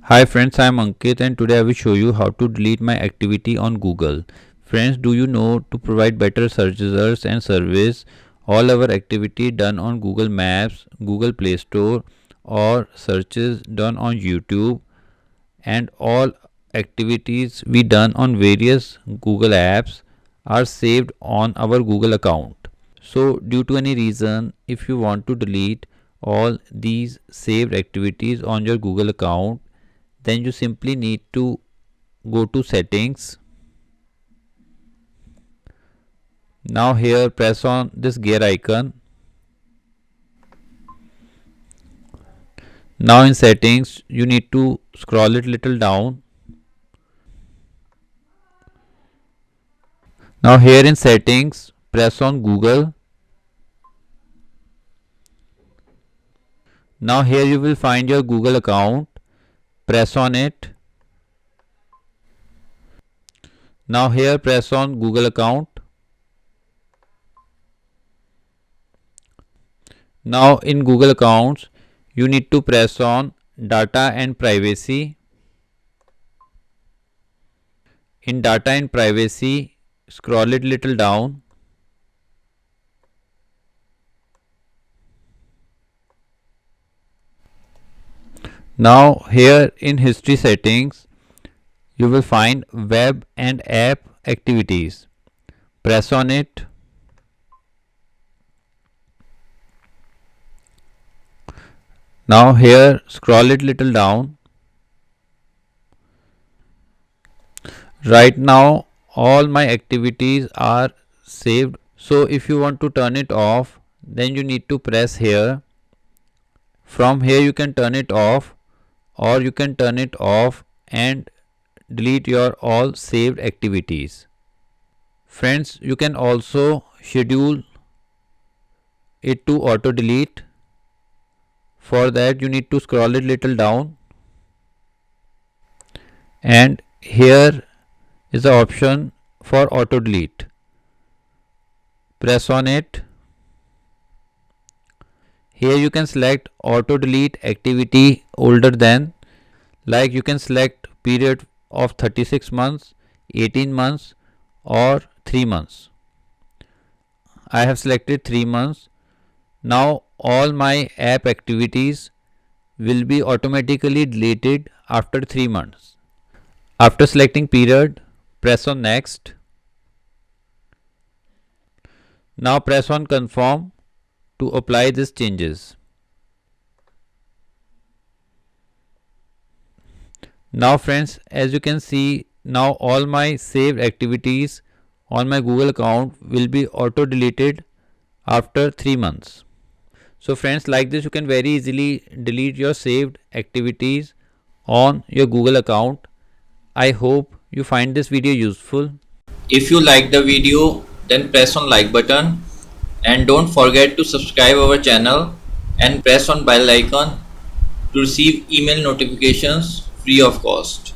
Hi friends, I am Ankit and today I will show you how to delete my activity on Google. Friends, do you know to provide better search results and service, all our activity done on Google Maps, Google Play Store or searches done on YouTube and all activities we done on various Google apps are saved on our Google account. So due to any reason, if you want to delete all these saved activities on your Google account, then you simply need to go to settings. Now here press on this gear icon. Now in settings you need to scroll it little down. Now here in settings press on Google. Now here you will find your Google account. Press on it. Now here press on Google account. Now in Google accounts you need to press on data and privacy. In data and privacy scroll it little down. Now here in history settings you will find web and app activities. Press on it. Now here scroll it little down. Right now all my activities are saved. So if you want to turn it off, then you need to press here. From here you can turn it off or you can turn it off and delete your all saved activities. Friends, you can also schedule it to auto delete. For that you need to scroll it little down and here is the option for auto delete. Press on it. Here you can select auto delete activity older than, like you can select period of 36 months, 18 months or 3 months. I have selected 3 months. Now all my app activities will be automatically deleted after 3 months. After selecting period, press on next. Now press on confirm to apply these changes. Now friends, as you can see, now all my saved activities on my Google account will be auto deleted after 3 months. So friends, like this you can very easily delete your saved activities on your Google account. I hope you find this video useful. If you like the video, then press on like button and don't forget to subscribe our channel and press on bell icon to receive email notifications free of cost.